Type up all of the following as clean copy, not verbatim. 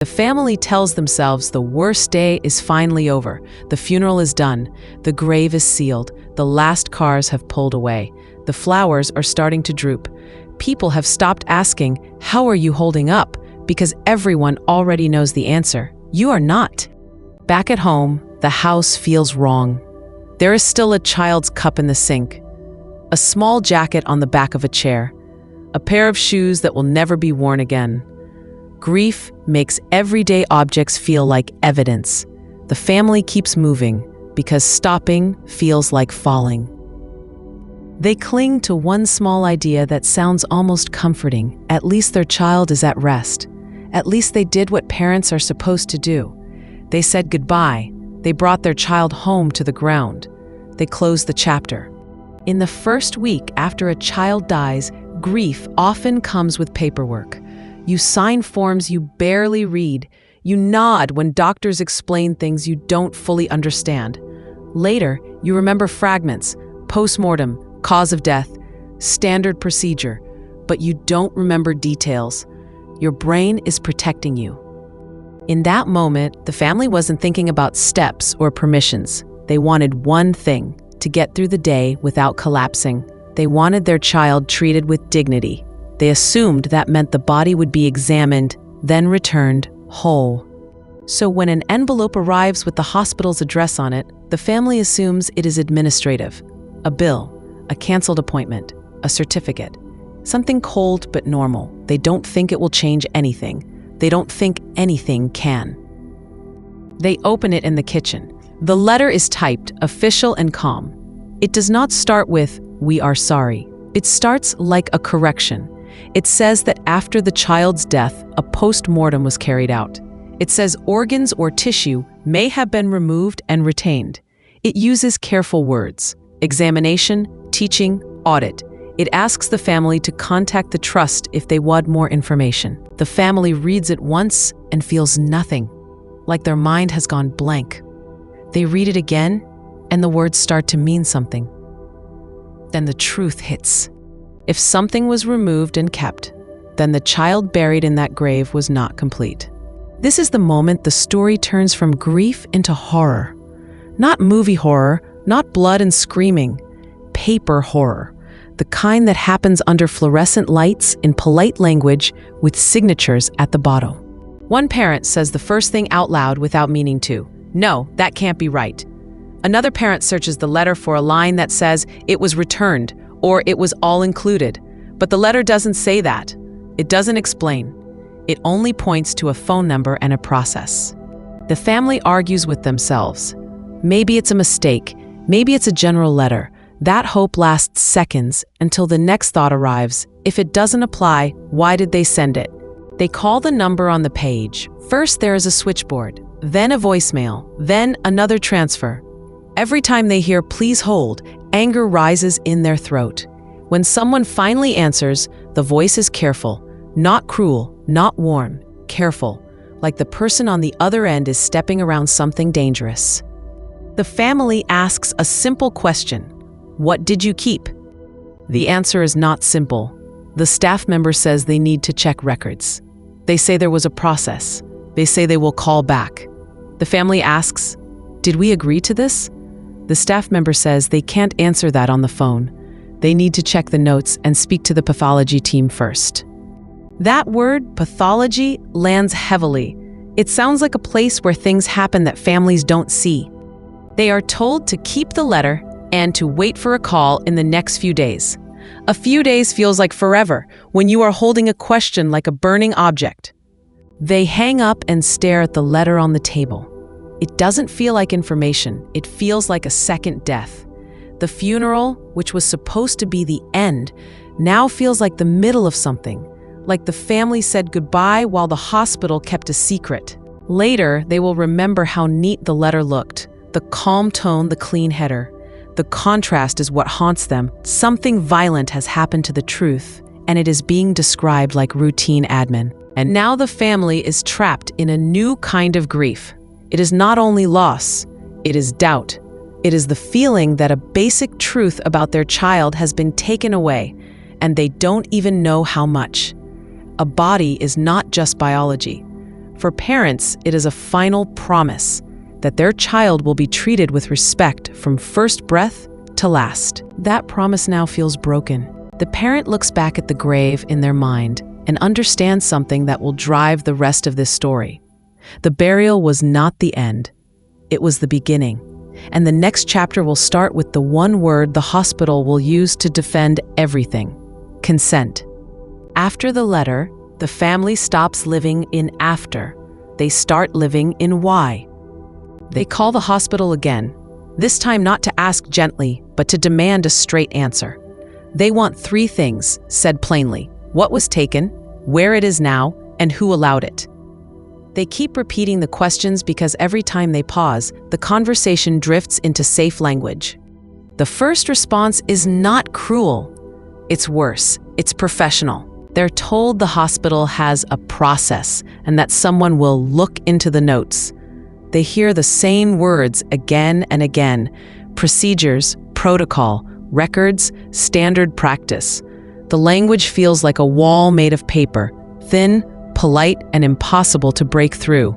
The family tells themselves the worst day is finally over. The funeral is done. The grave is sealed. The last cars have pulled away. The flowers are starting to droop. People have stopped asking, "How are you holding up?" because everyone already knows the answer. You are not. Back at home, the house feels wrong. There is still a child's cup in the sink, a small jacket on the back of a chair, a pair of shoes that will never be worn again. Grief makes everyday objects feel like evidence. The family keeps moving because stopping feels like falling. They cling to one small idea that sounds almost comforting. At least their child is at rest. At least they did what parents are supposed to do. They said goodbye. They brought their child home to the ground. They closed the chapter. In the first week after a child dies, grief often comes with paperwork. You sign forms you barely read. You nod when doctors explain things you don't fully understand. Later, you remember fragments, post-mortem, cause of death, standard procedure, but you don't remember details. Your brain is protecting you. In that moment, the family wasn't thinking about steps or permissions. They wanted one thing: to get through the day without collapsing. They wanted their child treated with dignity. They assumed that meant the body would be examined, then returned whole. So when an envelope arrives with the hospital's address on it, the family assumes it is administrative. A bill, a canceled appointment, a certificate. Something cold but normal. They don't think it will change anything. They don't think anything can. They open it in the kitchen. The letter is typed, official and calm. It does not start with, "We are sorry." It starts like a correction. It says that after the child's death, a post-mortem was carried out. It says organs or tissue may have been removed and retained. It uses careful words: examination, teaching, audit. It asks the family to contact the trust if they want more information. The family reads it once and feels nothing, like their mind has gone blank. They read it again, and the words start to mean something. Then the truth hits. If something was removed and kept, then the child buried in that grave was not complete. This is the moment the story turns from grief into horror. Not movie horror, not blood and screaming. Paper horror. The kind that happens under fluorescent lights in polite language with signatures at the bottom. One parent says the first thing out loud without meaning to. "No, that can't be right." Another parent searches the letter for a line that says it was returned or it was all included. But the letter doesn't say that. It doesn't explain. It only points to a phone number and a process. The family argues with themselves. Maybe it's a mistake. Maybe it's a general letter. That hope lasts seconds until the next thought arrives. If it doesn't apply, why did they send it? They call the number on the page. First there is a switchboard, then a voicemail, then another transfer. Every time they hear "please hold," anger rises in their throat. When someone finally answers, the voice is careful, not cruel, not warm, careful, like the person on the other end is stepping around something dangerous. The family asks a simple question: "What did you keep?" The answer is not simple. The staff member says they need to check records. They say there was a process. They say they will call back. The family asks, "Did we agree to this?" The staff member says they can't answer that on the phone. They need to check the notes and speak to the pathology team first. That word, pathology, lands heavily. It sounds like a place where things happen that families don't see. They are told to keep the letter and to wait for a call in the next few days. A few days feels like forever when you are holding a question like a burning object. They hang up and stare at the letter on the table. It doesn't feel like information. It feels like a second death. The funeral, which was supposed to be the end, now feels like the middle of something, like the family said goodbye while the hospital kept a secret. Later, they will remember how neat the letter looked, the calm tone, the clean header. The contrast is what haunts them. Something violent has happened to the truth, and it is being described like routine admin. And now the family is trapped in a new kind of grief. It is not only loss, it is doubt. It is the feeling that a basic truth about their child has been taken away, and they don't even know how much. A body is not just biology. For parents, it is a final promise that their child will be treated with respect from first breath to last. That promise now feels broken. The parent looks back at the grave in their mind and understands something that will drive the rest of this story. The burial was not the end. It was the beginning. And the next chapter will start with the one word the hospital will use to defend everything: consent. After the letter, the family stops living in after. They start living in why. They call the hospital again, this time not to ask gently, but to demand a straight answer. They want 3 things, said plainly: what was taken, where it is now, and who allowed it. They keep repeating the questions because every time they pause, the conversation drifts into safe language. The first response is not cruel. It's worse. It's professional. They're told the hospital has a process and that someone will look into the notes. They hear the same words again and again: procedures, protocol, records, standard practice. The language feels like a wall made of paper, thin, polite, and impossible to break through.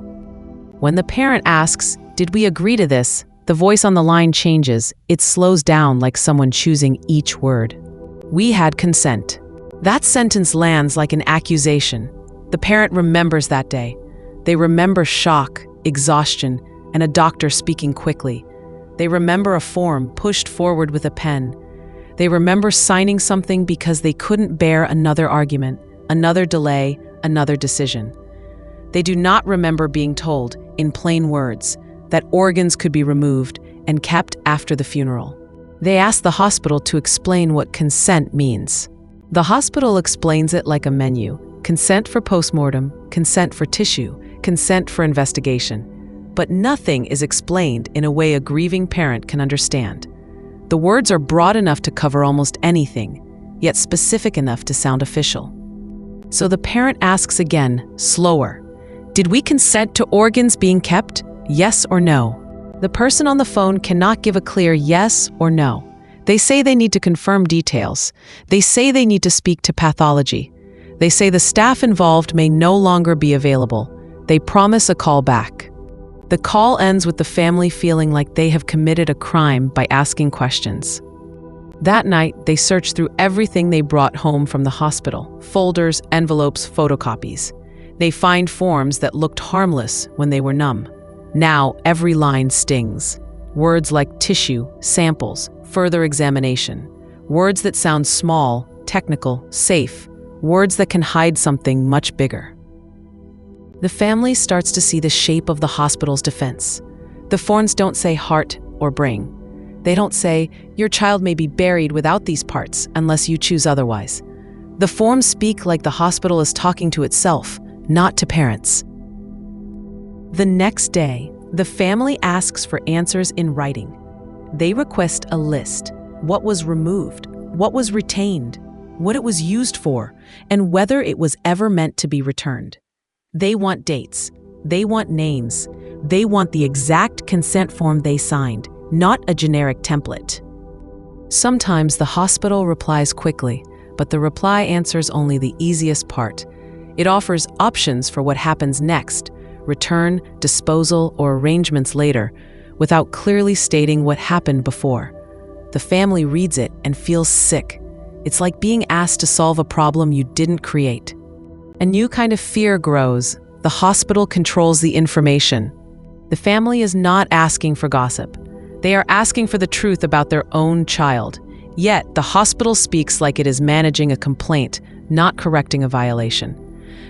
When the parent asks, "Did we agree to this?" the voice on the line changes. It slows down like someone choosing each word. "We had consent." That sentence lands like an accusation. The parent remembers that day. They remember shock, exhaustion, and a doctor speaking quickly. They remember a form pushed forward with a pen. They remember signing something because they couldn't bear another argument, another delay, another decision. They do not remember being told, in plain words, that organs could be removed and kept after the funeral. They ask the hospital to explain what consent means. The hospital explains it like a menu: consent for postmortem, consent for tissue, consent for investigation. But nothing is explained in a way a grieving parent can understand. The words are broad enough to cover almost anything, yet specific enough to sound official. So the parent asks again, slower: "Did we consent to organs being kept? Yes or no?" The person on the phone cannot give a clear yes or no. They say they need to confirm details. They say they need to speak to pathology. They say the staff involved may no longer be available. They promise a call back. The call ends with the family feeling like they have committed a crime by asking questions. That night, they search through everything they brought home from the hospital: folders, envelopes, photocopies. They find forms that looked harmless when they were numb. Now, every line stings. Words like tissue, samples, further examination. Words that sound small, technical, safe. Words that can hide something much bigger. The family starts to see the shape of the hospital's defense. The forms don't say heart or brain. They don't say, "Your child may be buried without these parts unless you choose otherwise." The forms speak like the hospital is talking to itself, not to parents. The next day, the family asks for answers in writing. They request a list: what was removed, what was retained, what it was used for, and whether it was ever meant to be returned. They want dates. They want names. They want the exact consent form they signed, not a generic template. Sometimes the hospital replies quickly, but the reply answers only the easiest part. It offers options for what happens next: return, disposal, or arrangements later, without clearly stating what happened before. The family reads it and feels sick. It's like being asked to solve a problem you didn't create. A new kind of fear grows. The hospital controls the information. The family is not asking for gossip. They are asking for the truth about their own child. Yet, the hospital speaks like it is managing a complaint, not correcting a violation.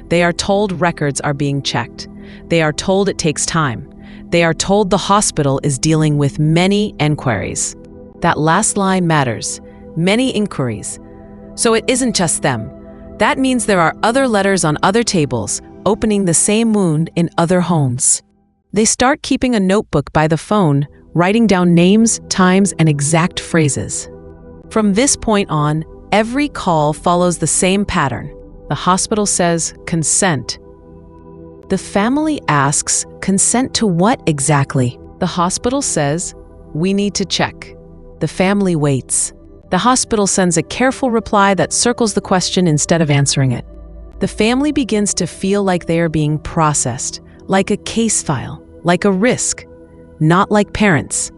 They are told records are being checked. They are told it takes time. They are told the hospital is dealing with many inquiries. That last line matters. Many inquiries. So it isn't just them. That means there are other letters on other tables, opening the same wound in other homes. They start keeping a notebook by the phone, writing down names, times, and exact phrases. From this point on, every call follows the same pattern. The hospital says, "Consent." The family asks, "Consent to what exactly?" The hospital says, "We need to check." The family waits. The hospital sends a careful reply that circles the question instead of answering it. The family begins to feel like they are being processed, like a case file, like a risk, not like parents.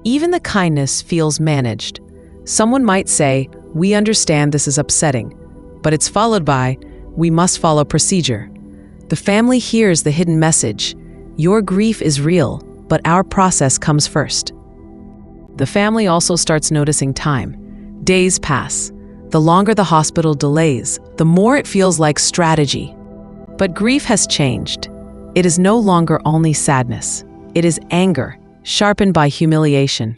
Even the kindness feels managed. Someone might say, "We understand this is upsetting," but it's followed by, "We must follow procedure." The family hears the hidden message: your grief is real, but our process comes first. The family also starts noticing time. Days pass. The longer the hospital delays, the more it feels like strategy. But grief has changed. It is no longer only sadness. It is anger, sharpened by humiliation.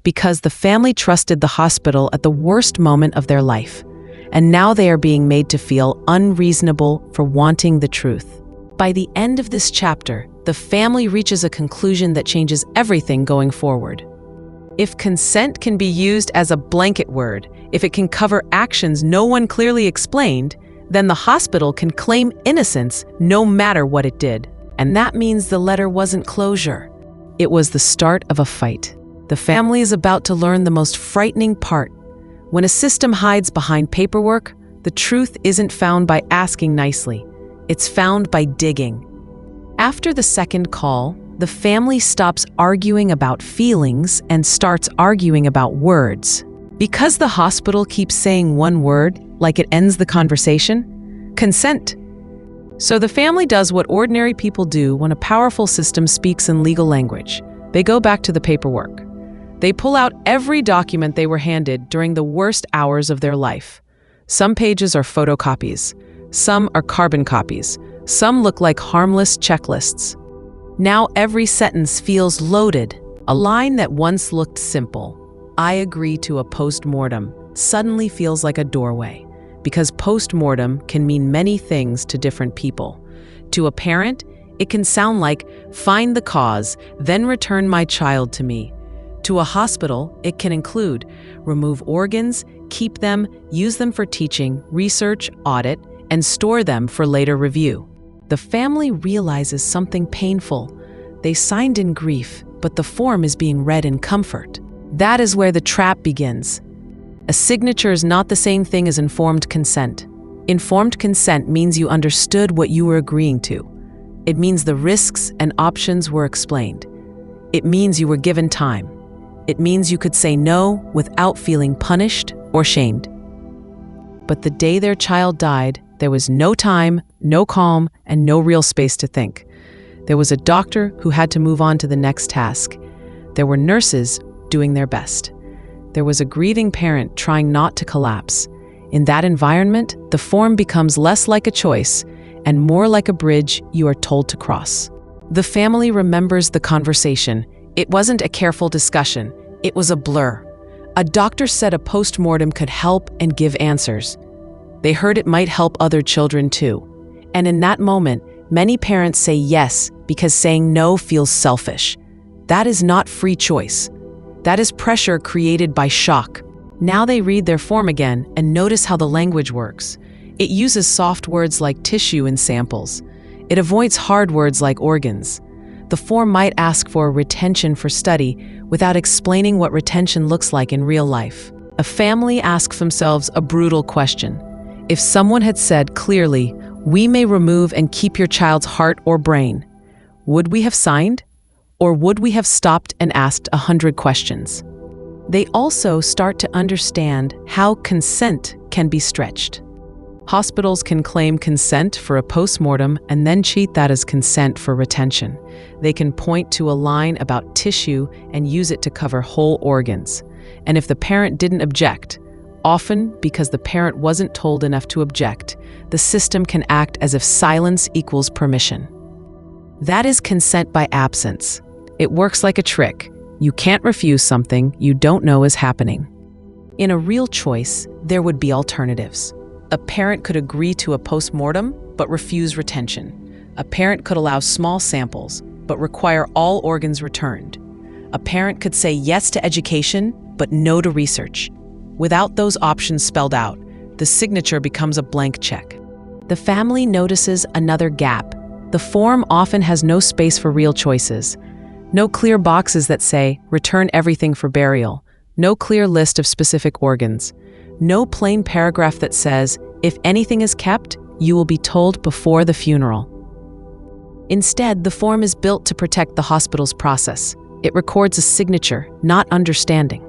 Because the family trusted the hospital at the worst moment of their life, and now they are being made to feel unreasonable for wanting the truth. By the end of this chapter, the family reaches a conclusion that changes everything going forward. If consent can be used as a blanket word, if it can cover actions no one clearly explained, then the hospital can claim innocence no matter what it did. And that means the letter wasn't closure. It was the start of a fight. The family is about to learn the most frightening part. When a system hides behind paperwork, the truth isn't found by asking nicely. It's found by digging. After the second call, the family stops arguing about feelings and starts arguing about words. Because the hospital keeps saying one word, like it ends the conversation: consent. So the family does what ordinary people do when a powerful system speaks in legal language. They go back to the paperwork. They pull out every document they were handed during the worst hours of their life. Some pages are photocopies. Some are carbon copies. Some look like harmless checklists. Now every sentence feels loaded. A line that once looked simple, "I agree to a post-mortem," suddenly feels like a doorway. Because post-mortem can mean many things to different people. To a parent, it can sound like, "Find the cause, then return my child to me." To a hospital, it can include, "Remove organs, keep them, use them for teaching, research, audit, and store them for later review." The family realizes something painful. They signed in grief, but the form is being read in comfort. That is where the trap begins. A signature is not the same thing as informed consent. Informed consent means you understood what you were agreeing to. It means the risks and options were explained. It means you were given time. It means you could say no without feeling punished or shamed. But the day their child died, there was no time, no calm, and no real space to think. There was a doctor who had to move on to the next task. There were nurses doing their best. There was a grieving parent trying not to collapse. In that environment, the form becomes less like a choice and more like a bridge you are told to cross. The family remembers the conversation. It wasn't a careful discussion. It was a blur. A doctor said a post-mortem could help and give answers. They heard it might help other children too. And in that moment, many parents say yes because saying no feels selfish. That is not free choice. That is pressure created by shock. Now they read their form again and notice how the language works. It uses soft words like tissue and samples. It avoids hard words like organs. The form might ask for retention for study without explaining what retention looks like in real life. A family asks themselves a brutal question. If someone had said clearly, "We may remove and keep your child's heart or brain," would we have signed? Or would we have stopped and asked 100 questions? They also start to understand how consent can be stretched. Hospitals can claim consent for a postmortem and then cheat that as consent for retention. They can point to a line about tissue and use it to cover whole organs. And if the parent didn't object, often because the parent wasn't told enough to object, the system can act as if silence equals permission. That is consent by absence. It works like a trick. You can't refuse something you don't know is happening. In a real choice, there would be alternatives. A parent could agree to a postmortem, but refuse retention. A parent could allow small samples, but require all organs returned. A parent could say yes to education, but no to research. Without those options spelled out, the signature becomes a blank check. The family notices another gap. The form often has no space for real choices. No clear boxes that say, "Return everything for burial." No clear list of specific organs. No plain paragraph that says, "If anything is kept, you will be told before the funeral." Instead, the form is built to protect the hospital's process. It records a signature, not understanding.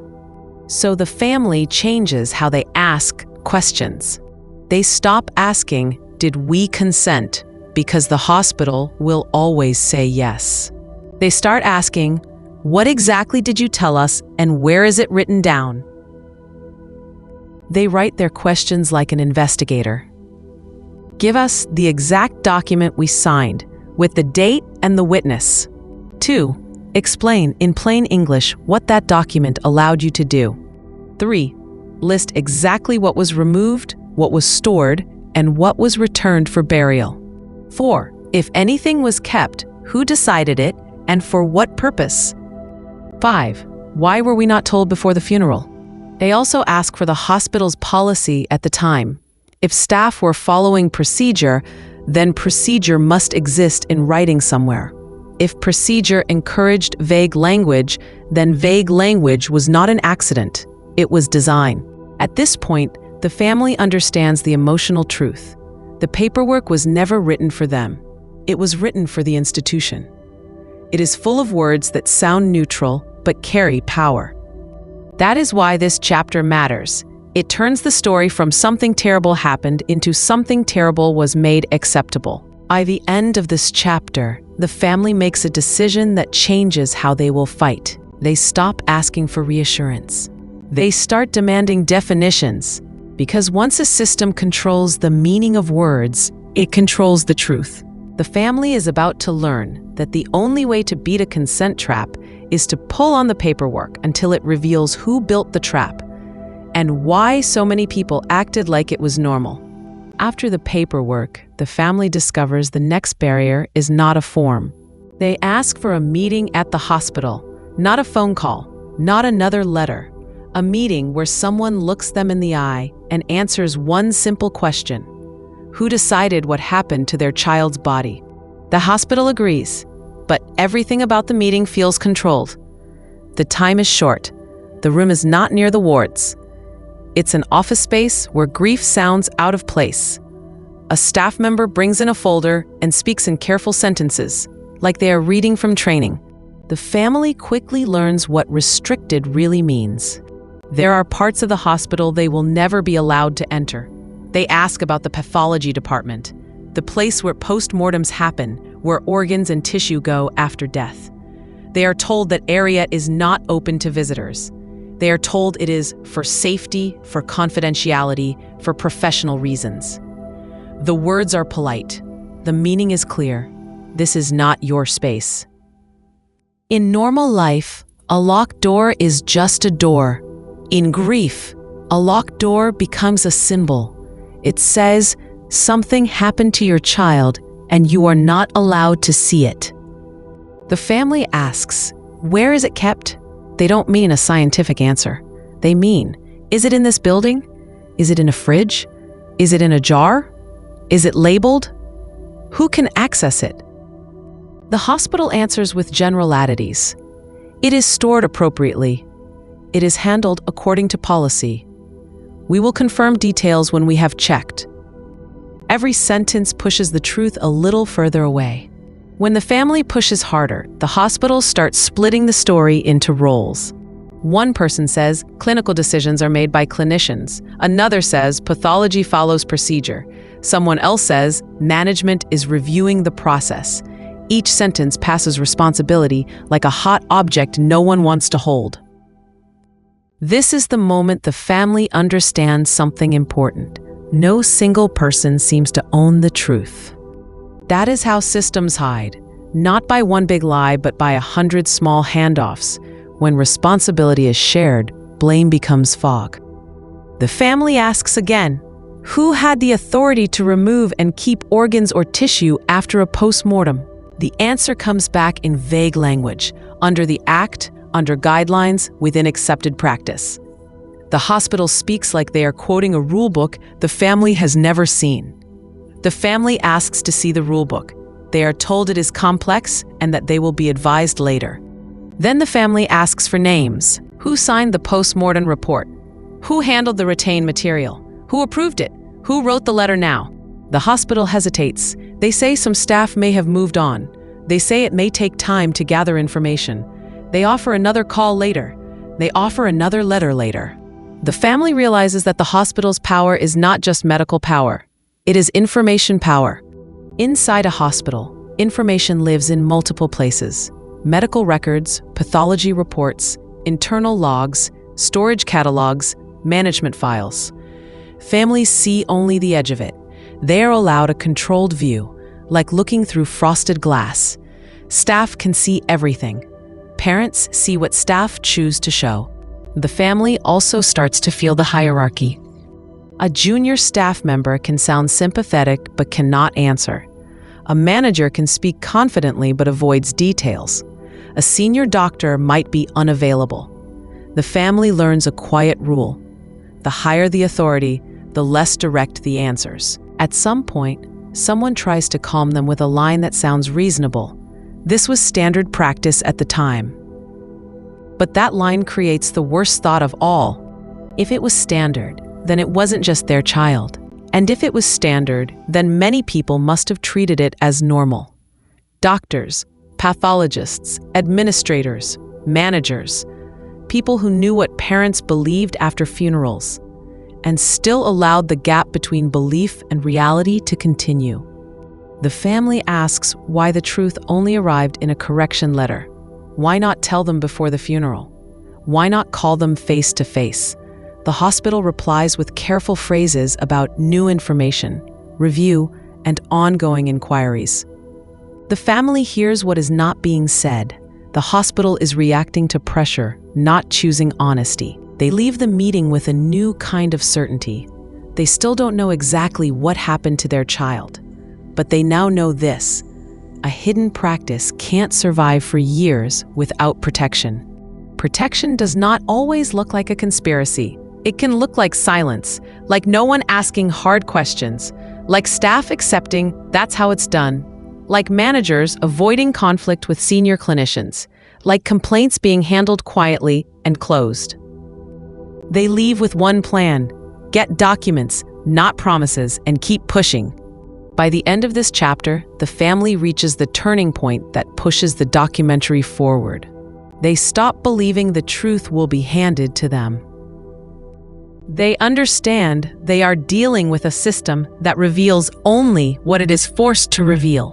So the family changes how they ask questions. They stop asking, "Did we consent?" because the hospital will always say yes. They start asking, "What exactly did you tell us and where is it written down?" They write their questions like an investigator. Give us the exact document we signed, with the date and the witness. 2. Explain in plain English what that document allowed you to do. 3. List exactly what was removed, what was stored, and what was returned for burial. 4. If anything was kept, who decided it and for what purpose? 5. Why were we not told before the funeral? They also ask for the hospital's policy at the time. If staff were following procedure, then procedure must exist in writing somewhere. If procedure encouraged vague language, then vague language was not an accident. It was design. At this point, the family understands the emotional truth. The paperwork was never written for them. It was written for the institution. It is full of words that sound neutral but carry power. That is why this chapter matters. It turns the story from something terrible happened into something terrible was made acceptable. By the end of this chapter, the family makes a decision that changes how they will fight. They stop asking for reassurance. They start demanding definitions, because once a system controls the meaning of words, it controls the truth. The family is about to learn that the only way to beat a consent trap is to pull on the paperwork until it reveals who built the trap and why so many people acted like it was normal. After the paperwork, the family discovers the next barrier is not a form. They ask for a meeting at the hospital, not a phone call, not another letter. A meeting where someone looks them in the eye and answers one simple question: who decided what happened to their child's body? The hospital agrees, but everything about the meeting feels controlled. The time is short. The room is not near the wards. It's an office space where grief sounds out of place. A staff member brings in a folder and speaks in careful sentences, like they are reading from training. The family quickly learns what restricted really means. There are parts of the hospital they will never be allowed to enter. They ask about the pathology department, the place where postmortems happen, where organs and tissue go after death. They are told that area is not open to visitors. They are told it is for safety, for confidentiality, for professional reasons. The words are polite. The meaning is clear. This is not your space. In normal life, a locked door is just a door. In grief, a locked door becomes a symbol. It says, something happened to your child and you are not allowed to see it. The family asks, where is it kept? They don't mean a scientific answer. They mean, is it in this building? Is it in a fridge? Is it in a jar? Is it labeled? Who can access it? The hospital answers with generalities. It is stored appropriately. It is handled according to policy. We will confirm details when we have checked. Every sentence pushes the truth a little further away. When the family pushes harder, the hospital starts splitting the story into roles. One person says clinical decisions are made by clinicians. Another says pathology follows procedure. Someone else says management is reviewing the process. Each sentence passes responsibility like a hot object no one wants to hold. This is the moment the family understands something important. No single person seems to own the truth. That is how systems hide, not by one big lie, but by 100 small handoffs. When responsibility is shared, blame becomes fog. The family asks again, who had the authority to remove and keep organs or tissue after a post-mortem? The answer comes back in vague language, under the act, under guidelines, within accepted practice. The hospital speaks like they are quoting a rule book the family has never seen. The family asks to see the rule book. They are told it is complex and that they will be advised later. Then the family asks for names. Who signed the post-mortem report? Who handled the retained material? Who approved it? Who wrote the letter now? The hospital hesitates. They say some staff may have moved on. They say it may take time to gather information. They offer another call later. They offer another letter later. The family realizes that the hospital's power is not just medical power. It is information power. Inside a hospital, information lives in multiple places. Medical records, pathology reports, internal logs, storage catalogs, management files. Families see only the edge of it. They are allowed a controlled view, like looking through frosted glass. Staff can see everything. Parents see what staff choose to show. The family also starts to feel the hierarchy. A junior staff member can sound sympathetic but cannot answer. A manager can speak confidently but avoids details. A senior doctor might be unavailable. The family learns a quiet rule. The higher the authority, the less direct the answers. At some point, someone tries to calm them with a line that sounds reasonable. This was standard practice at the time. But that line creates the worst thought of all. If it was standard, then it wasn't just their child. And if it was standard, then many people must have treated it as normal. Doctors, pathologists, administrators, managers, people who knew what parents believed after funerals, and still allowed the gap between belief and reality to continue. The family asks why the truth only arrived in a correction letter. Why not tell them before the funeral? Why not call them face to face? The hospital replies with careful phrases about new information, review, and ongoing inquiries. The family hears what is not being said. The hospital is reacting to pressure, not choosing honesty. They leave the meeting with a new kind of certainty. They still don't know exactly what happened to their child, but they now know this: a hidden practice can't survive for years without protection. Protection does not always look like a conspiracy. It can look like silence, like no one asking hard questions, like staff accepting that's how it's done, like managers avoiding conflict with senior clinicians, like complaints being handled quietly and closed. They leave with one plan: get documents, not promises, and keep pushing. By the end of this chapter, the family reaches the turning point that pushes the documentary forward. They stop believing the truth will be handed to them. They understand they are dealing with a system that reveals only what it is forced to reveal.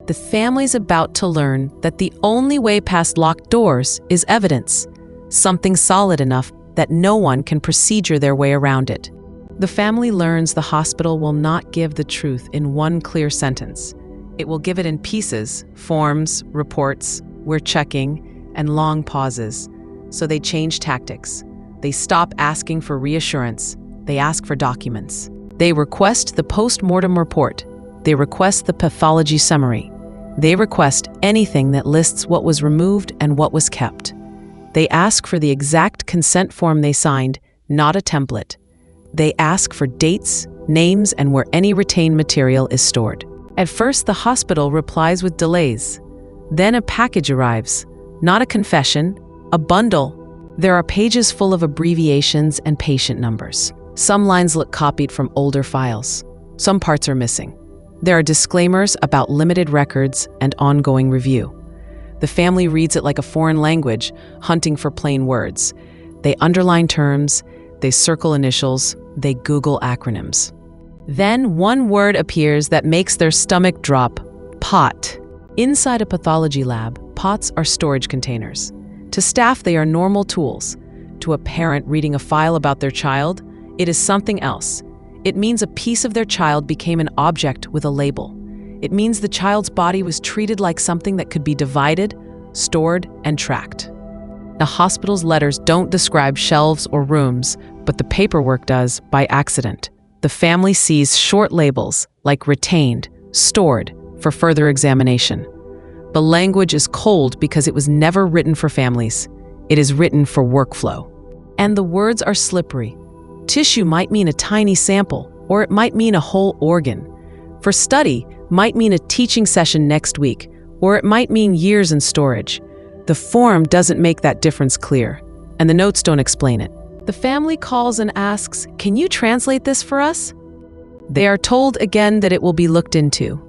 The family's about to learn that the only way past locked doors is evidence, something solid enough that no one can procedure their way around it. The family learns the hospital will not give the truth in one clear sentence. It will give it in pieces, forms, reports, "we're checking," and long pauses. So they change tactics. They stop asking for reassurance. They ask for documents. They request the post-mortem report. They request the pathology summary. They request anything that lists what was removed and what was kept. They ask for the exact consent form they signed, not a template. They ask for dates, names, and where any retained material is stored. At first, the hospital replies with delays. Then a package arrives. Not a confession, a bundle. There are pages full of abbreviations and patient numbers. Some lines look copied from older files. Some parts are missing. There are disclaimers about limited records and ongoing review. The family reads it like a foreign language, hunting for plain words. They underline terms, they circle initials, they Google acronyms. Then one word appears that makes their stomach drop: pot. Inside a pathology lab, pots are storage containers. To staff, they are normal tools. To a parent reading a file about their child, it is something else. It means a piece of their child became an object with a label. It means the child's body was treated like something that could be divided, stored, and tracked. The hospital's letters don't describe shelves or rooms, but the paperwork does by accident. The family sees short labels like retained, stored, for further examination. The language is cold because it was never written for families. It is written for workflow. And the words are slippery. Tissue might mean a tiny sample, or it might mean a whole organ. For study might mean a teaching session next week, or it might mean years in storage. The form doesn't make that difference clear, and the notes don't explain it. The family calls and asks, "Can you translate this for us?" They are told again that it will be looked into.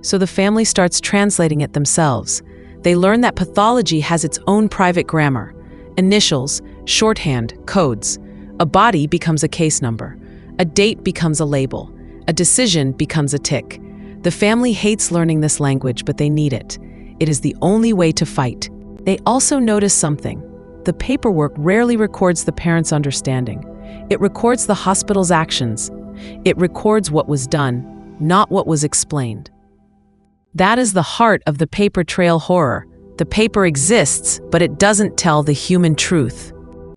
So the family starts translating it themselves. They learn that pathology has its own private grammar, initials, shorthand, codes. A body becomes a case number. A date becomes a label. A decision becomes a tick. The family hates learning this language, but they need it. It is the only way to fight. They also notice something. The paperwork rarely records the parents' understanding. It records the hospital's actions. It records what was done, not what was explained. That is the heart of the paper trail horror. The paper exists, but it doesn't tell the human truth.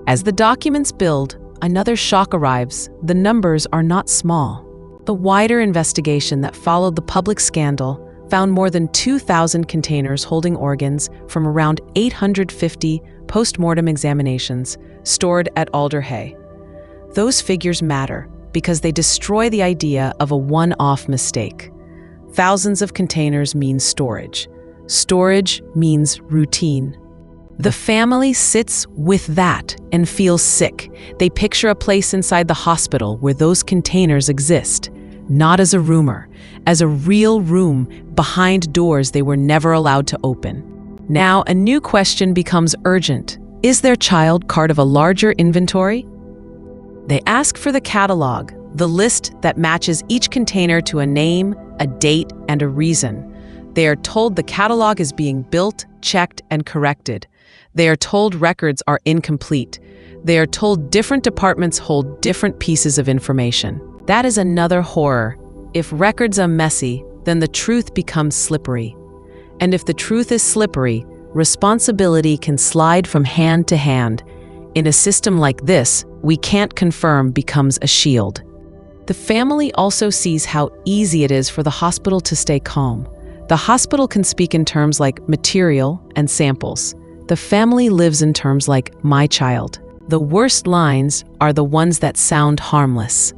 As the documents build, another shock arrives. The numbers are not small. The wider investigation that followed the public scandal found more than 2,000 containers holding organs from around 850 post-mortem examinations stored at Alder. Those figures matter because they destroy the idea of a one-off mistake. Thousands of containers means storage. Storage means routine. The family sits with that and feels sick. They picture a place inside the hospital where those containers exist, not as a rumor, as a real room behind doors they were never allowed to open. Now, a new question becomes urgent. Is their child part of a larger inventory? They ask for the catalog, the list that matches each container to a name, a date, and a reason. They are told the catalog is being built, checked, and corrected. They are told records are incomplete. They are told different departments hold different pieces of information. That is another horror. If records are messy, then the truth becomes slippery. And if the truth is slippery, responsibility can slide from hand to hand. In a system like this, we can't confirm becomes a shield. The family also sees how easy it is for the hospital to stay calm. The hospital can speak in terms like material and samples. The family lives in terms like my child. The worst lines are the ones that sound harmless.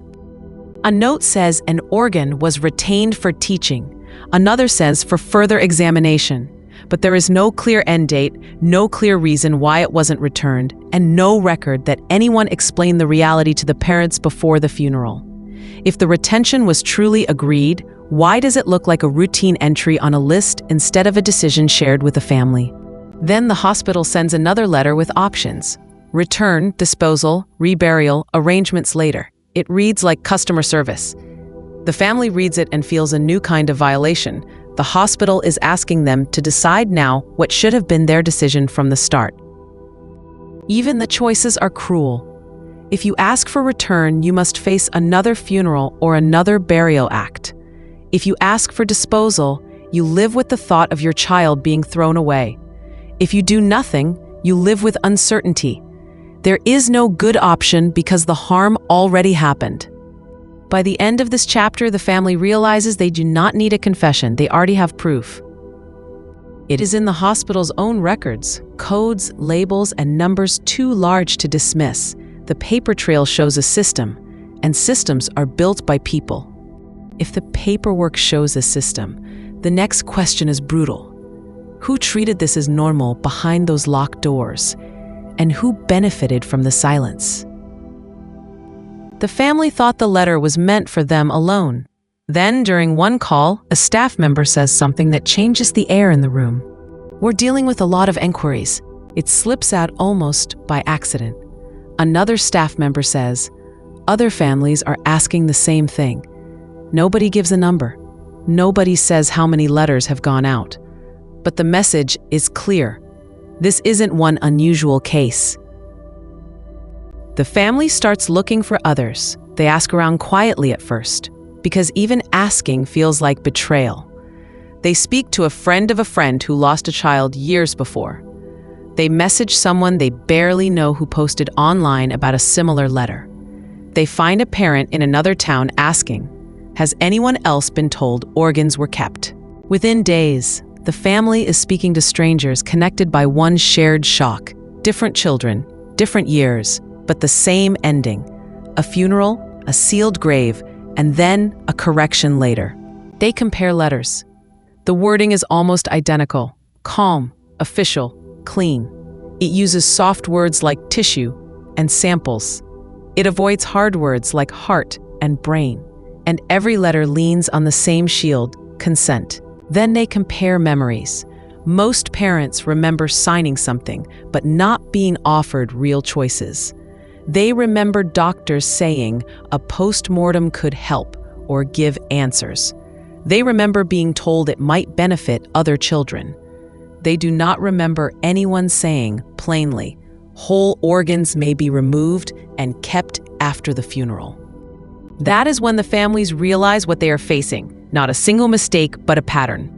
A note says an organ was retained for teaching. Another says for further examination. But there is no clear end date, no clear reason why it wasn't returned, and no record that anyone explained the reality to the parents before the funeral. If the retention was truly agreed, why does it look like a routine entry on a list instead of a decision shared with the family? Then the hospital sends another letter with options. Return, disposal, reburial, arrangements later. It reads like customer service. The family reads it and feels a new kind of violation. The hospital is asking them to decide now what should have been their decision from the start. Even the choices are cruel. If you ask for return, you must face another funeral or another burial act. If you ask for disposal, you live with the thought of your child being thrown away. If you do nothing, you live with uncertainty. There is no good option because the harm already happened. By the end of this chapter, the family realizes they do not need a confession. They already have proof. It is in the hospital's own records, codes, labels, and numbers too large to dismiss. The paper trail shows a system, and systems are built by people. If the paperwork shows a system, the next question is brutal. Who treated this as normal behind those locked doors? And who benefited from the silence? The family thought the letter was meant for them alone. Then, during one call, a staff member says something that changes the air in the room. We're dealing with a lot of inquiries. It slips out almost by accident. Another staff member says, other families are asking the same thing. Nobody gives a number. Nobody says how many letters have gone out. But the message is clear. This isn't one unusual case. The family starts looking for others. They ask around quietly at first, because even asking feels like betrayal. They speak to a friend of a friend who lost a child years before. They message someone they barely know who posted online about a similar letter. They find a parent in another town asking, has anyone else been told organs were kept? Within days, the family is speaking to strangers connected by one shared shock. Different children, different years, but the same ending. A funeral, a sealed grave, and then a correction later. They compare letters. The wording is almost identical. Calm, official, clean. It uses soft words like tissue and samples. It avoids hard words like heart and brain. and every letter leans on the same shield, consent. Then they compare memories. Most parents remember signing something, but not being offered real choices. They remember doctors saying a post-mortem could help or give answers. They remember being told it might benefit other children. They do not remember anyone saying, plainly, whole organs may be removed and kept after the funeral. That is when the families realize what they are facing, not a single mistake, but a pattern.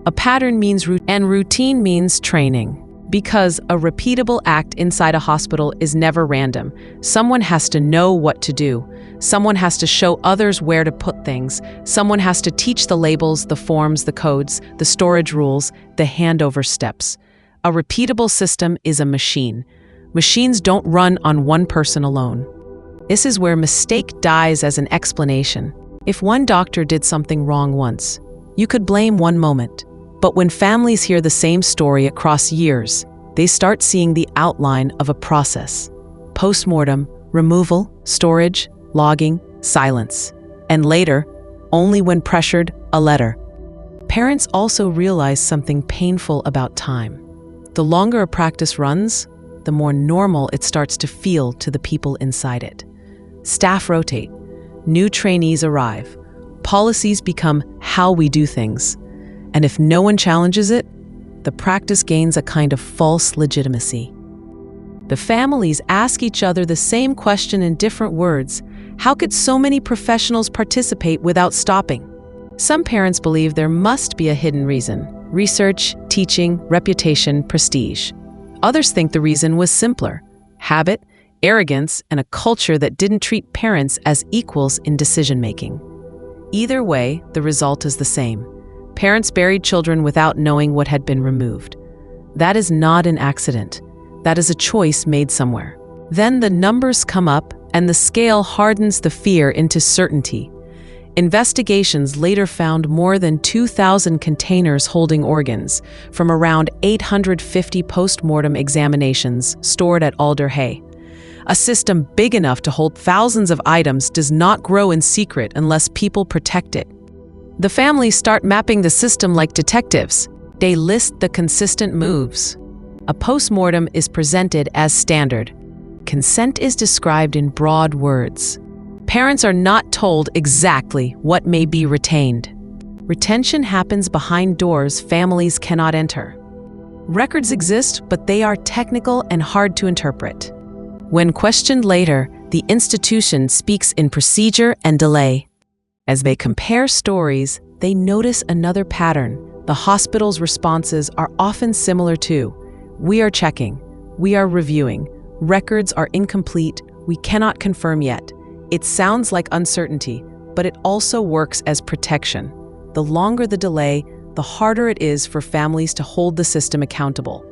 A pattern means routine means training. Because a repeatable act inside a hospital is never random. Someone has to know what to do. Someone has to show others where to put things. Someone has to teach the labels, the forms, the codes, the storage rules, the handover steps. A repeatable system is a machine. Machines don't run on one person alone. This is where mistake dies as an explanation. If one doctor did something wrong once, you could blame one moment. But when families hear the same story across years, they start seeing the outline of a process. Post-mortem, removal, storage, logging, silence. And later, only when pressured, a letter. Parents also realize something painful about time. The longer a practice runs, the more normal it starts to feel to the people inside it. Staff rotate. New trainees arrive. Policies become how we do things. And if no one challenges it, the practice gains a kind of false legitimacy. The families ask each other the same question in different words. How could so many professionals participate without stopping? Some parents believe there must be a hidden reason: research, teaching, reputation, prestige. Others think the reason was simpler: habit, arrogance, and a culture that didn't treat parents as equals in decision-making. Either way, the result is the same. Parents buried children without knowing what had been removed. That is not an accident. That is a choice made somewhere. Then the numbers come up, and the scale hardens the fear into certainty. Investigations later found more than 2,000 containers holding organs from around 850 post-mortem examinations stored at Alder. A system big enough to hold thousands of items does not grow in secret unless people protect it. The families start mapping the system like detectives. They list the consistent moves. A post-mortem is presented as standard. Consent is described in broad words. Parents are not told exactly what may be retained. Retention happens behind doors families cannot enter. Records exist, but they are technical and hard to interpret. When questioned later, the institution speaks in procedure and delay. As they compare stories, they notice another pattern. The hospital's responses are often similar to, "We are checking, we are reviewing, records are incomplete, we cannot confirm yet." It sounds like uncertainty, but it also works as protection. The longer the delay, the harder it is for families to hold the system accountable.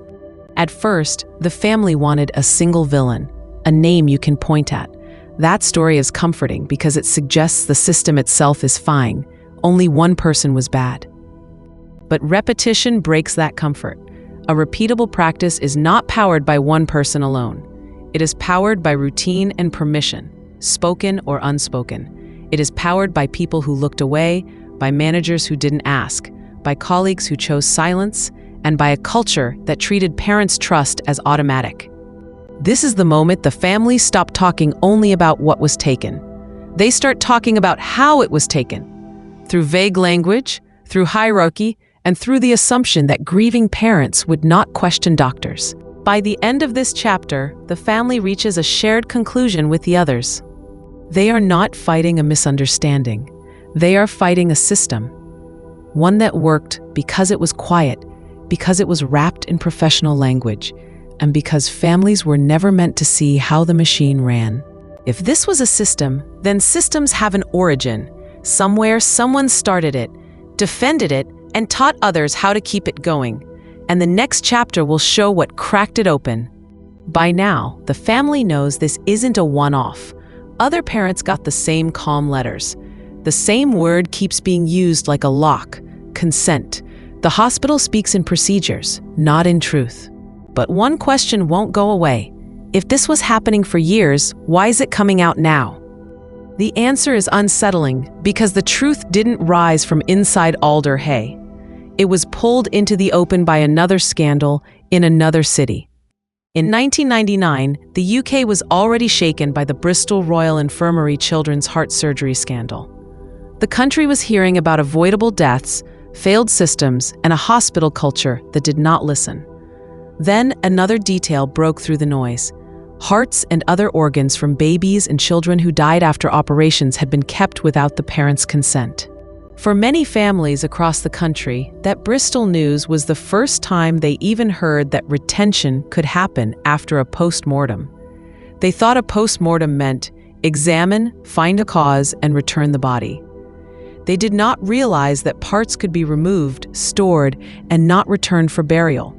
At first, the family wanted a single villain, a name you can point at. That story is comforting because it suggests the system itself is fine. Only one person was bad. But repetition breaks that comfort. A repeatable practice is not powered by one person alone. It is powered by routine and permission, spoken or unspoken. It is powered by people who looked away, by managers who didn't ask, by colleagues who chose silence, and by a culture that treated parents' trust as automatic. This is the moment the families stop talking only about what was taken. They start talking about how it was taken, through vague language, through hierarchy, and through the assumption that grieving parents would not question doctors. By the end of this chapter, the family reaches a shared conclusion with the others. They are not fighting a misunderstanding. They are fighting a system. One that worked because it was quiet, because it was wrapped in professional language, and because families were never meant to see how the machine ran. If this was a system, then systems have an origin. Somewhere, someone started it, defended it, and taught others how to keep it going. And the next chapter will show what cracked it open. By now, the family knows this isn't a one-off. Other parents got the same calm letters. The same word keeps being used like a lock: consent. The hospital speaks in procedures, not in truth. But one question won't go away. If this was happening for years, why is it coming out now? The answer is unsettling because the truth didn't rise from inside Alder. It was pulled into the open by another scandal in another city. In 1999, the UK was already shaken by the Bristol Royal Infirmary children's heart surgery scandal. The country was hearing about avoidable deaths, failed systems, and a hospital culture that did not listen. Then another detail broke through the noise. Hearts and other organs from babies and children who died after operations had been kept without the parents' consent. For many families across the country, that Bristol news was the first time they even heard that retention could happen after a post-mortem. They thought a post-mortem meant examine, find a cause, and return the body. They did not realize that parts could be removed, stored, and not returned for burial.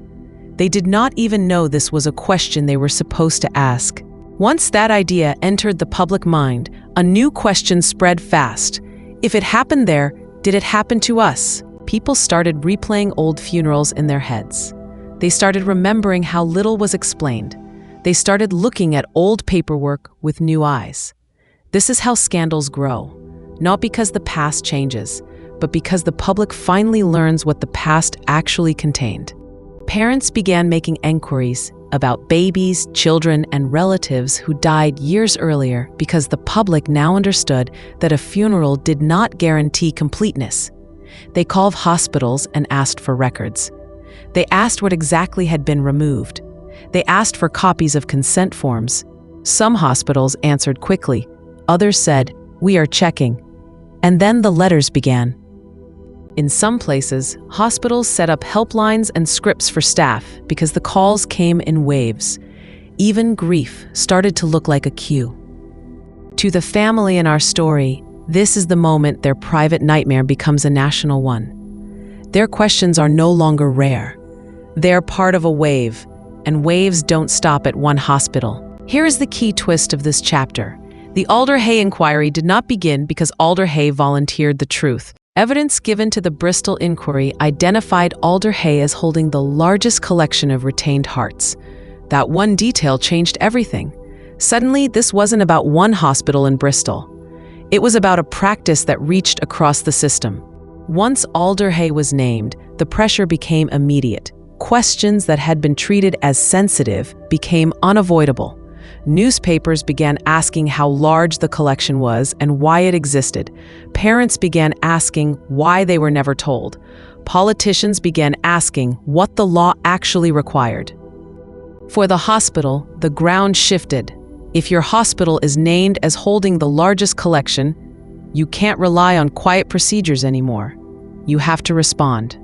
They did not even know this was a question they were supposed to ask. Once that idea entered the public mind, a new question spread fast. If it happened there, did it happen to us? People started replaying old funerals in their heads. They started remembering how little was explained. They started looking at old paperwork with new eyes. This is how scandals grow, not because the past changes, but because the public finally learns what the past actually contained. Parents began making inquiries about babies, children, and relatives who died years earlier because the public now understood that a funeral did not guarantee completeness. They called hospitals and asked for records. They asked what exactly had been removed. They asked for copies of consent forms. Some hospitals answered quickly. Others said, "We are checking." And then the letters began. In some places, hospitals set up helplines and scripts for staff because the calls came in waves. Even grief started to look like a queue. To the family in our story, this is the moment their private nightmare becomes a national one. Their questions are no longer rare. They're part of a wave, and waves don't stop at one hospital. Here is the key twist of this chapter. The Alder inquiry did not begin because Alder volunteered the truth. Evidence given to the Bristol inquiry identified Alder as holding the largest collection of retained hearts. That one detail changed everything. Suddenly, this wasn't about one hospital in Bristol. It was about a practice that reached across the system. Once Alder was named, the pressure became immediate. Questions that had been treated as sensitive became unavoidable. Newspapers began asking how large the collection was and why it existed. Parents began asking why they were never told. Politicians began asking what the law actually required. For the hospital, the ground shifted. If your hospital is named as holding the largest collection, you can't rely on quiet procedures anymore. You have to respond.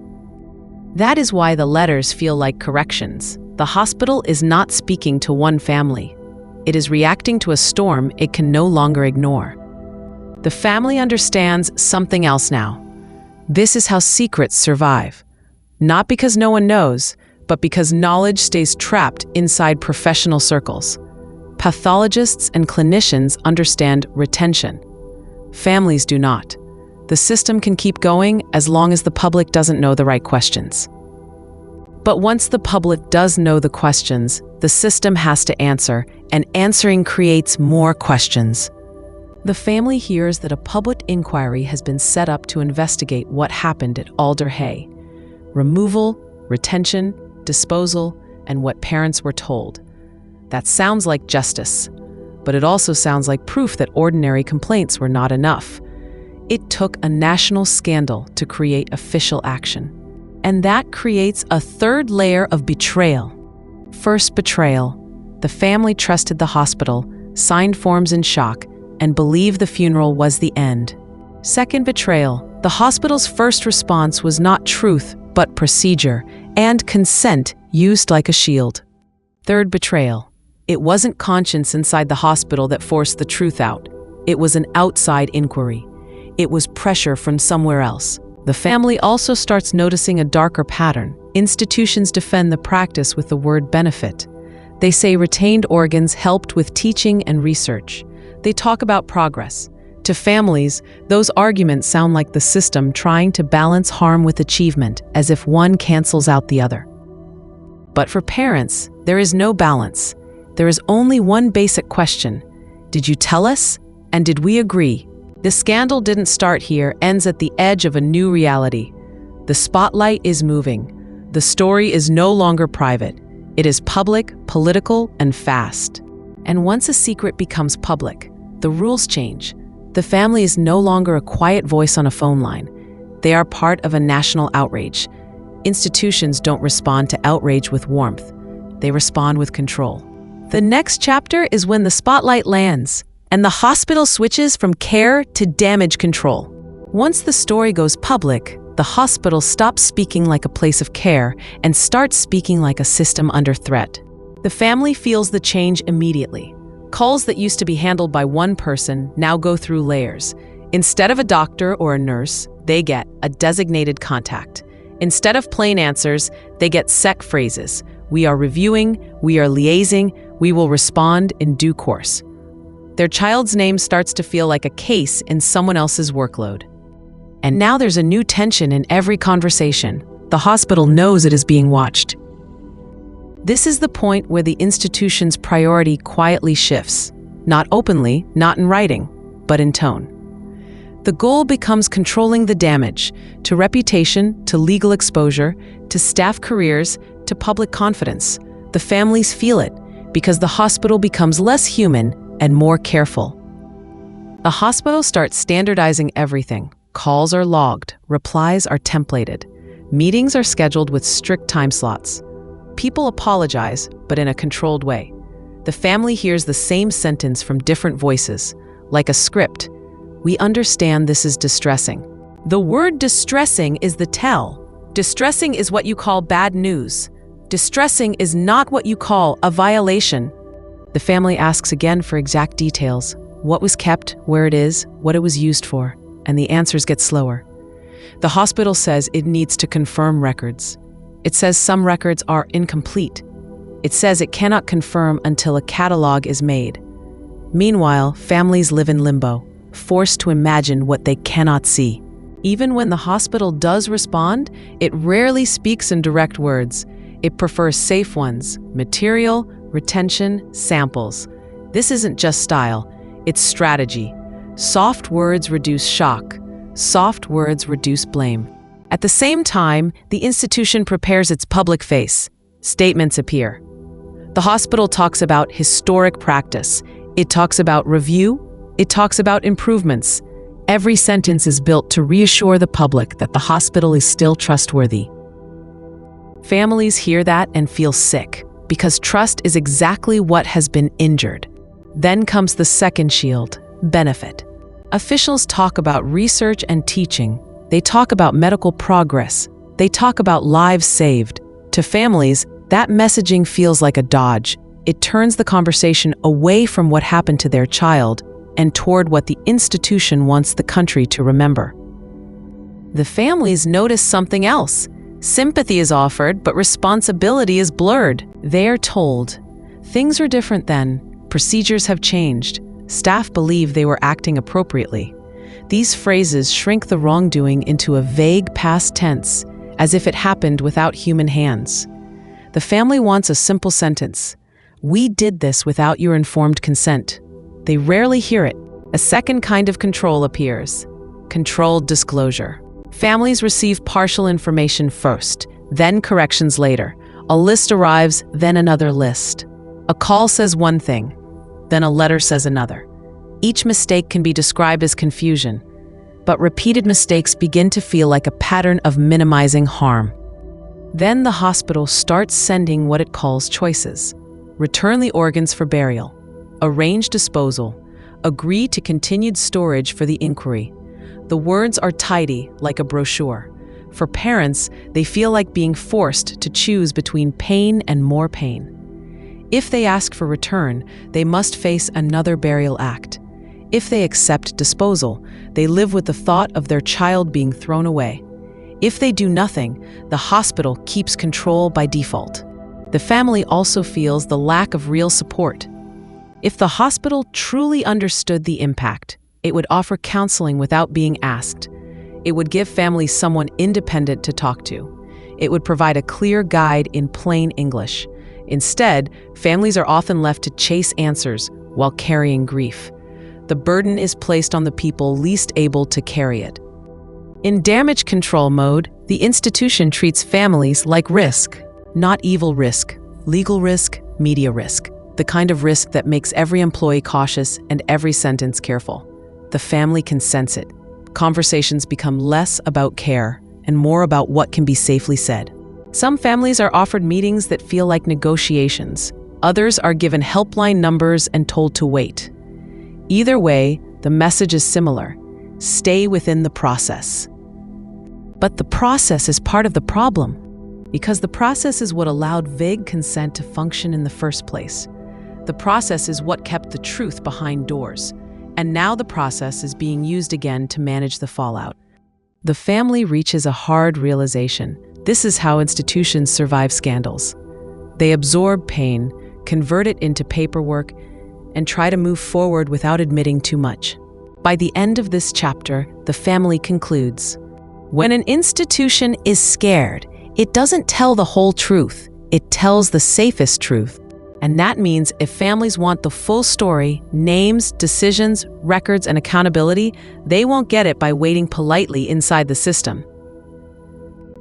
That is why the letters feel like corrections. The hospital is not speaking to one family. It is reacting to a storm it can no longer ignore. The family understands something else now. This is how secrets survive. Not because no one knows, but because knowledge stays trapped inside professional circles. Pathologists and clinicians understand retention. Families do not. The system can keep going as long as the public doesn't know the right questions. But once the public does know the questions, the system has to answer, and answering creates more questions. The family hears that a public inquiry has been set up to investigate what happened at Alder. Removal, retention, disposal, and what parents were told. That sounds like justice, but it also sounds like proof that ordinary complaints were not enough. It took a national scandal to create official action. And that creates a third layer of betrayal. First, betrayal. The family trusted the hospital, signed forms in shock, and believed the funeral was the end. Second, betrayal. The hospital's first response was not truth, but procedure, and consent used like a shield. Third, betrayal. It wasn't conscience inside the hospital that forced the truth out. It was an outside inquiry. It was pressure from somewhere else. The family also starts noticing a darker pattern. Institutions defend the practice with the word benefit. They say retained organs helped with teaching and research. They talk about progress. To families, those arguments sound like the system trying to balance harm with achievement, as if one cancels out the other. But for parents, there is no balance. There is only one basic question. Did you tell us? And did we agree? The scandal didn't start here, ends at the edge of a new reality. The spotlight is moving. The story is no longer private. It is public, political, and fast. And once a secret becomes public, the rules change. The family is no longer a quiet voice on a phone line. They are part of a national outrage. Institutions don't respond to outrage with warmth. They respond with control. The next chapter is when the spotlight lands, and the hospital switches from care to damage control. Once the story goes public, the hospital stops speaking like a place of care and starts speaking like a system under threat. The family feels the change immediately. Calls that used to be handled by one person now go through layers. Instead of a doctor or a nurse, they get a designated contact. Instead of plain answers, they get set phrases. We are reviewing, we are liaising, we will respond in due course. Their child's name starts to feel like a case in someone else's workload. And now there's a new tension in every conversation. The hospital knows it is being watched. This is the point where the institution's priority quietly shifts. Not openly, not in writing, but in tone. The goal becomes controlling the damage, to reputation, to legal exposure, to staff careers, to public confidence. The families feel it, because the hospital becomes less human and more careful. The hospital starts standardizing everything. Calls are logged, replies are templated, meetings are scheduled with strict time slots. People apologize, but in a controlled way. The family hears the same sentence from different voices, like a script. We understand this is distressing. The word distressing is the tell. Distressing is what you call bad news. Distressing is not what you call a violation. The family asks again for exact details, what was kept, where it is, what it was used for, and the answers get slower. The hospital says it needs to confirm records. It says some records are incomplete. It says it cannot confirm until a catalog is made. Meanwhile, families live in limbo, forced to imagine what they cannot see. Even when the hospital does respond, it rarely speaks in direct words. It prefers safe ones: material, retention, samples. This isn't just style, it's strategy. Soft words reduce shock. Soft words reduce blame. At the same time, the institution prepares its public face. Statements appear. The hospital talks about historic practice. It talks about review. It talks about improvements. Every sentence is built to reassure the public that the hospital is still trustworthy. Families hear that and feel sick, because trust is exactly what has been injured. Then comes the second shield, benefit. Officials talk about research and teaching. They talk about medical progress. They talk about lives saved. To families, that messaging feels like a dodge. It turns the conversation away from what happened to their child and toward what the institution wants the country to remember. The families notice something else. Sympathy is offered, but responsibility is blurred. They are told, things are different then. Procedures have changed. Staff believe they were acting appropriately. These phrases shrink the wrongdoing into a vague past tense, as if it happened without human hands. The family wants a simple sentence. We did this without your informed consent. They rarely hear it. A second kind of control appears. Controlled disclosure. Families receive partial information first, then corrections later. A list arrives, then another list. A call says one thing, then a letter says another. Each mistake can be described as confusion, but repeated mistakes begin to feel like a pattern of minimizing harm. Then the hospital starts sending what it calls choices. Return the organs for burial. Arrange disposal. Agree to continued storage for the inquiry. The words are tidy, like a brochure. For parents, they feel like being forced to choose between pain and more pain. If they ask for return, they must face another burial act. If they accept disposal, they live with the thought of their child being thrown away. If they do nothing, the hospital keeps control by default. The family also feels the lack of real support. If the hospital truly understood the impact, it would offer counseling without being asked. It would give families someone independent to talk to. It would provide a clear guide in plain English. Instead, families are often left to chase answers while carrying grief. The burden is placed on the people least able to carry it. In damage control mode, the institution treats families like risk, not evil risk, legal risk, media risk, the kind of risk that makes every employee cautious and every sentence careful. The family can sense it. Conversations become less about care and more about what can be safely said. Some families are offered meetings that feel like negotiations. Others are given helpline numbers and told to wait. Either way, the message is similar: stay within the process. But the process is part of the problem, because the process is what allowed vague consent to function in the first place. The process is what kept the truth behind doors, and now the process is being used again to manage the fallout. The family reaches a hard realization. This is how institutions survive scandals. They absorb pain, convert it into paperwork, and try to move forward without admitting too much. By the end of this chapter, the family concludes: when an institution is scared, it doesn't tell the whole truth, it tells the safest truth. And that means if families want the full story, names, decisions, records, and accountability, they won't get it by waiting politely inside the system.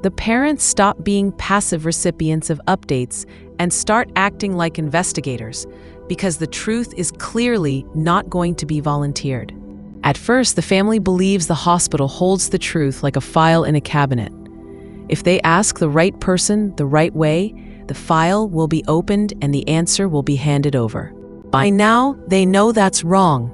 The parents stop being passive recipients of updates and start acting like investigators, because the truth is clearly not going to be volunteered. At first, the family believes the hospital holds the truth like a file in a cabinet. If they ask the right person the right way, the file will be opened and the answer will be handed over. By now, they know that's wrong.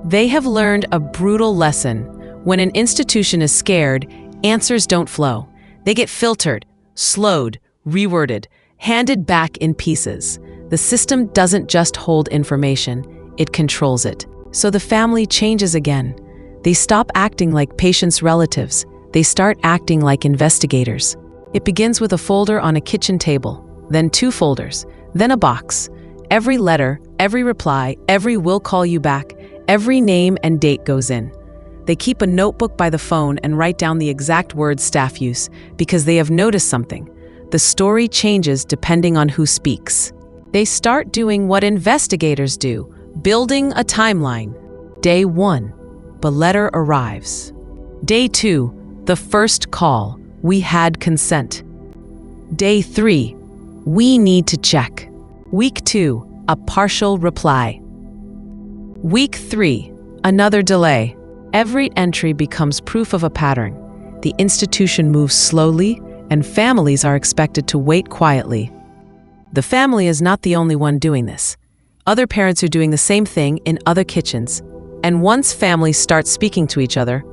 They have learned a brutal lesson. When an institution is scared, answers don't flow. They get filtered, slowed, reworded, handed back in pieces. The system doesn't just hold information, it controls it. So the family changes again. They stop acting like patients' relatives. They start acting like investigators. It begins with a folder on a kitchen table, then 2 folders, then a box. Every letter, every reply, every "will call you back," every name and date goes in. They keep a notebook by the phone and write down the exact words staff use, because they have noticed something. The story changes depending on who speaks. They start doing what investigators do, building a timeline. Day 1, the letter arrives. Day 2, the first call. We had consent. Day 3, we need to check. Week 2, a partial reply. Week 3, another delay. Every entry becomes proof of a pattern. The institution moves slowly, and families are expected to wait quietly. The family is not the only one doing this. Other parents are doing the same thing in other kitchens. And once families start speaking to each other,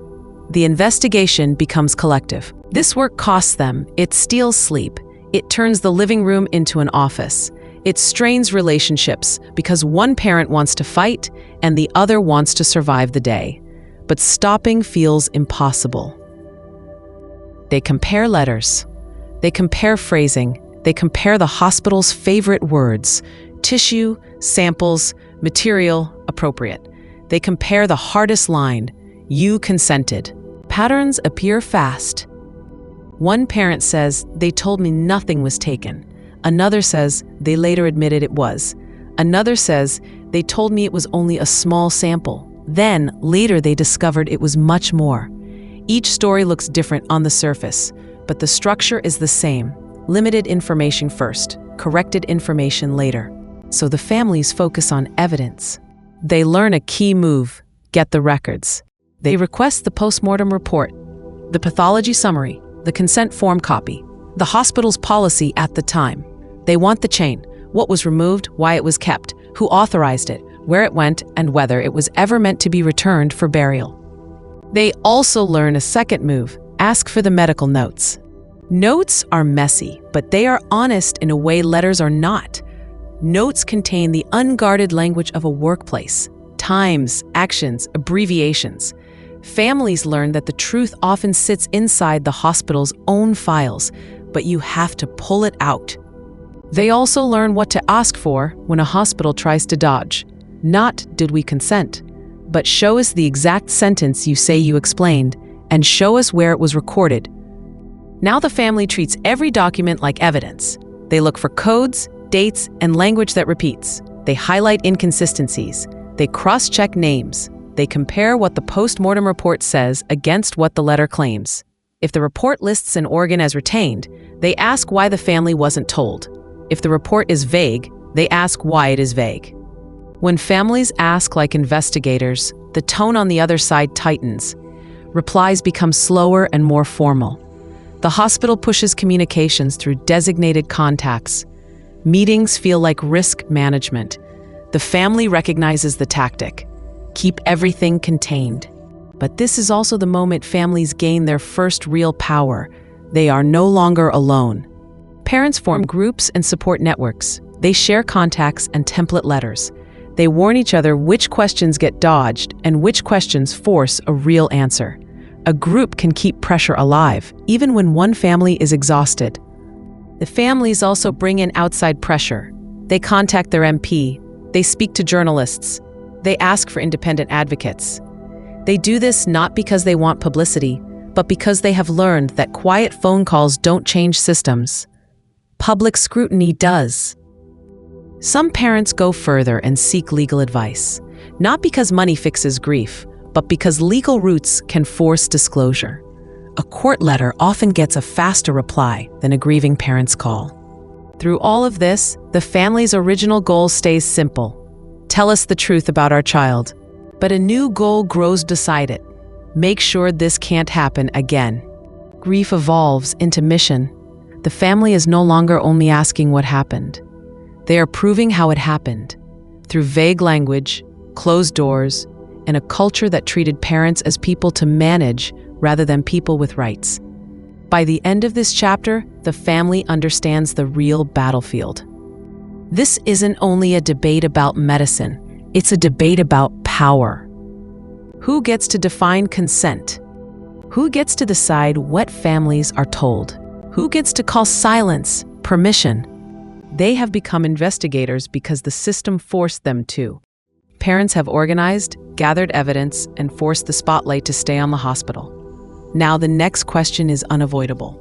the investigation becomes collective. This work costs them. It steals sleep. It turns the living room into an office. It strains relationships because one parent wants to fight and the other wants to survive the day. But stopping feels impossible. They compare letters. They compare phrasing. They compare the hospital's favorite words: tissue, samples, material, appropriate. They compare the hardest line: you consented. Patterns appear fast. One parent says, "They told me nothing was taken." Another says, "They later admitted it was." Another says, "They told me it was only a small sample. Then, later they discovered it was much more." Each story looks different on the surface, but the structure is the same. Limited information first, corrected information later. So the families focus on evidence. They learn a key move: get the records. They request the postmortem report, the pathology summary, the consent form copy, the hospital's policy at the time. They want the chain: what was removed, why it was kept, who authorized it, where it went, and whether it was ever meant to be returned for burial. They also learn a second move: ask for the medical notes. Notes are messy, but they are honest in a way letters are not. Notes contain the unguarded language of a workplace: times, actions, abbreviations. Families learn that the truth often sits inside the hospital's own files, but you have to pull it out. They also learn what to ask for when a hospital tries to dodge. Not "did we consent?" but "show us the exact sentence you say you explained, and show us where it was recorded." Now the family treats every document like evidence. They look for codes, dates, and language that repeats. They highlight inconsistencies. They cross-check names. They compare what the post-mortem report says against what the letter claims. If the report lists an organ as retained, they ask why the family wasn't told. If the report is vague, they ask why it is vague. When families ask like investigators, the tone on the other side tightens. Replies become slower and more formal. The hospital pushes communications through designated contacts. Meetings feel like risk management. The family recognizes the tactic. Keep everything contained. But this is also the moment families gain their first real power. They are no longer alone. Parents form groups and support networks. They share contacts and template letters. They warn each other which questions get dodged and which questions force a real answer. A group can keep pressure alive, even when one family is exhausted. The families also bring in outside pressure. They contact their MP. They speak to journalists. They ask for independent advocates. They do this not because they want publicity, but because they have learned that quiet phone calls don't change systems. Public scrutiny does. Some parents go further and seek legal advice, not because money fixes grief, but because legal routes can force disclosure. A court letter often gets a faster reply than a grieving parent's call. Through all of this, the family's original goal stays simple. Tell us the truth about our child. But a new goal grows beside it. Make sure this can't happen again. Grief evolves into mission. The family is no longer only asking what happened. They are proving how it happened, through vague language, closed doors, and a culture that treated parents as people to manage rather than people with rights. By the end of this chapter, the family understands the real battlefield. This isn't only a debate about medicine, it's a debate about power. Who gets to define consent? Who gets to decide what families are told? Who gets to call silence permission? They have become investigators because the system forced them to. Parents have organized, gathered evidence, and forced the spotlight to stay on the hospital. Now the next question is unavoidable.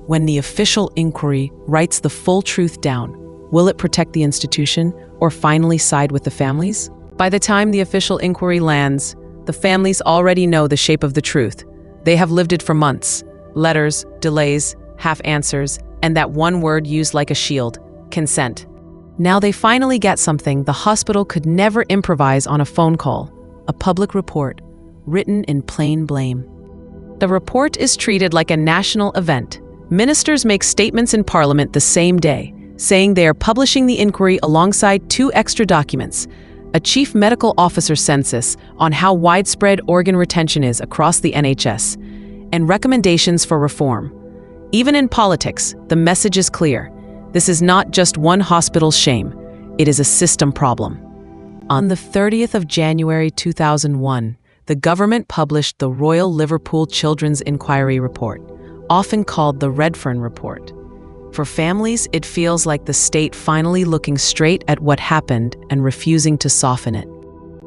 When the official inquiry writes the full truth down, will it protect the institution or finally side with the families? By the time the official inquiry lands, the families already know the shape of the truth. They have lived it for months. Letters, delays, half answers, and that one word used like a shield. Consent. Now they finally get something the hospital could never improvise on a phone call, a public report, written in plain blame. The report is treated like a national event. Ministers make statements in Parliament the same day, saying they are publishing the inquiry alongside 2 extra documents, a chief medical officer census on how widespread organ retention is across the NHS, and recommendations for reform. Even in politics, the message is clear. This is not just one hospital's shame, it is a system problem. On the 30th of January 2001, the government published the Royal Liverpool Children's Inquiry Report, often called the Redfern Report. For families, it feels like the state finally looking straight at what happened and refusing to soften it.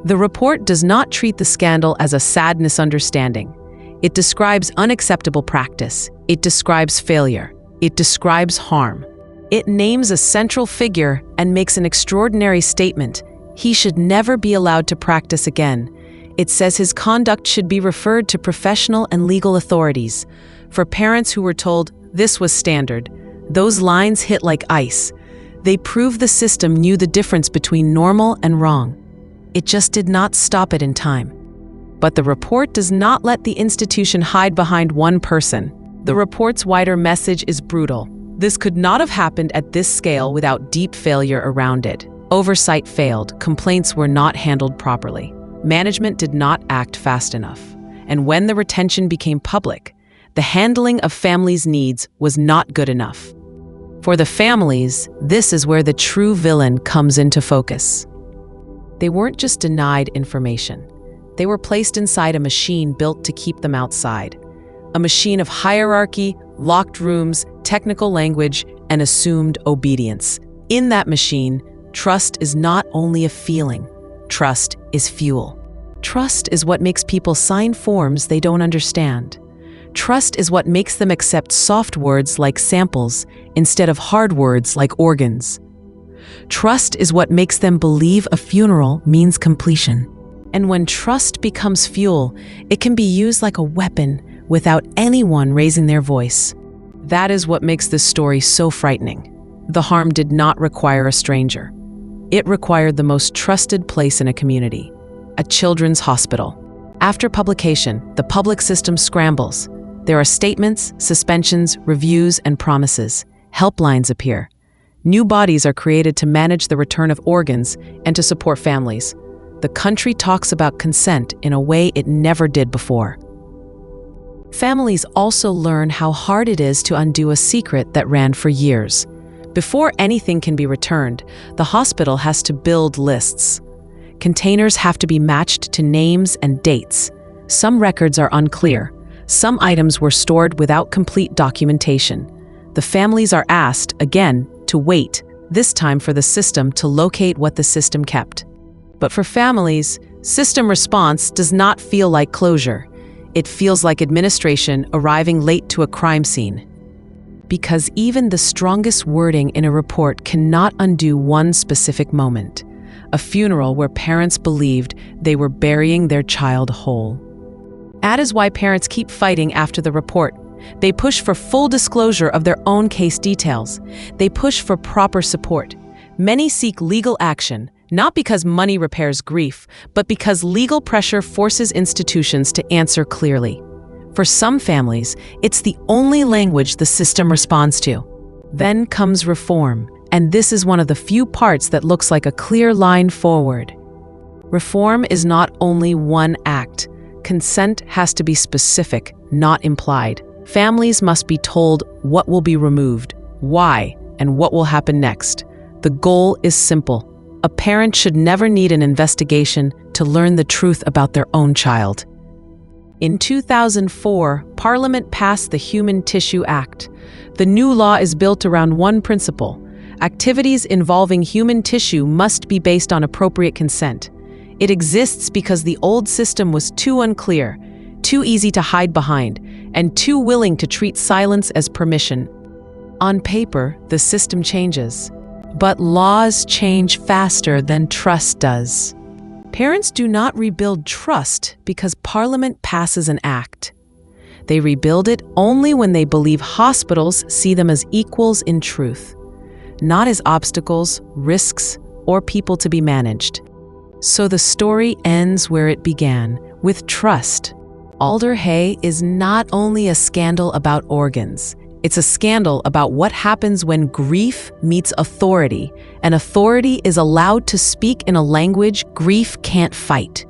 The report does not treat the scandal as a sad misunderstanding. It describes unacceptable practice. It describes failure. It describes harm. It names a central figure and makes an extraordinary statement. He should never be allowed to practice again. It says his conduct should be referred to professional and legal authorities. For parents who were told this was standard, those lines hit like ice. They prove the system knew the difference between normal and wrong. It just did not stop it in time. But the report does not let the institution hide behind one person. The report's wider message is brutal. This could not have happened at this scale without deep failure around it. Oversight failed, complaints were not handled properly. Management did not act fast enough. And when the retention became public, the handling of families' needs was not good enough. For the families, this is where the true villain comes into focus. They weren't just denied information. They were placed inside a machine built to keep them outside. A machine of hierarchy, locked rooms, technical language, and assumed obedience. In that machine, trust is not only a feeling. Trust is fuel. Trust is what makes people sign forms they don't understand. Trust is what makes them accept soft words like samples instead of hard words like organs. Trust is what makes them believe a funeral means completion. And when trust becomes fuel, it can be used like a weapon without anyone raising their voice. That is what makes this story so frightening. The harm did not require a stranger. It required the most trusted place in a community, a children's hospital. After publication, the public system scrambles. There are statements, suspensions, reviews, and promises. Helplines appear. New bodies are created to manage the return of organs and to support families. The country talks about consent in a way it never did before. Families also learn how hard it is to undo a secret that ran for years. Before anything can be returned, the hospital has to build lists. Containers have to be matched to names and dates. Some records are unclear. Some items were stored without complete documentation. The families are asked, again, to wait, this time for the system to locate what the system kept. But for families, system response does not feel like closure. It feels like administration arriving late to a crime scene. Because even the strongest wording in a report cannot undo one specific moment, a funeral where parents believed they were burying their child whole. That is why parents keep fighting after the report. They push for full disclosure of their own case details. They push for proper support. Many seek legal action, not because money repairs grief, but because legal pressure forces institutions to answer clearly. For some families, it's the only language the system responds to. Then comes reform, and this is one of the few parts that looks like a clear line forward. Reform is not only one act. Consent has to be specific, not implied. Families must be told what will be removed, why, and what will happen next. The goal is simple. A parent should never need an investigation to learn the truth about their own child. In 2004, Parliament passed the Human Tissue Act. The new law is built around one principle. Activities involving human tissue must be based on appropriate consent. It exists because the old system was too unclear, too easy to hide behind, and too willing to treat silence as permission. On paper, the system changes, but laws change faster than trust does. Parents do not rebuild trust because Parliament passes an act. They rebuild it only when they believe hospitals see them as equals in truth, not as obstacles, risks, or people to be managed. So the story ends where it began, with trust. Alder is not only a scandal about organs, it's a scandal about what happens when grief meets authority, and authority is allowed to speak in a language grief can't fight.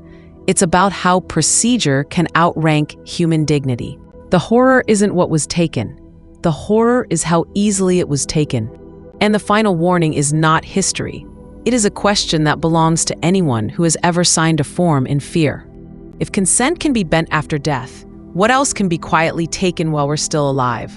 It's about how procedure can outrank human dignity. The horror isn't what was taken. The horror is how easily it was taken. And the final warning is not history. It is a question that belongs to anyone who has ever signed a form in fear. If consent can be bent after death, what else can be quietly taken while we're still alive?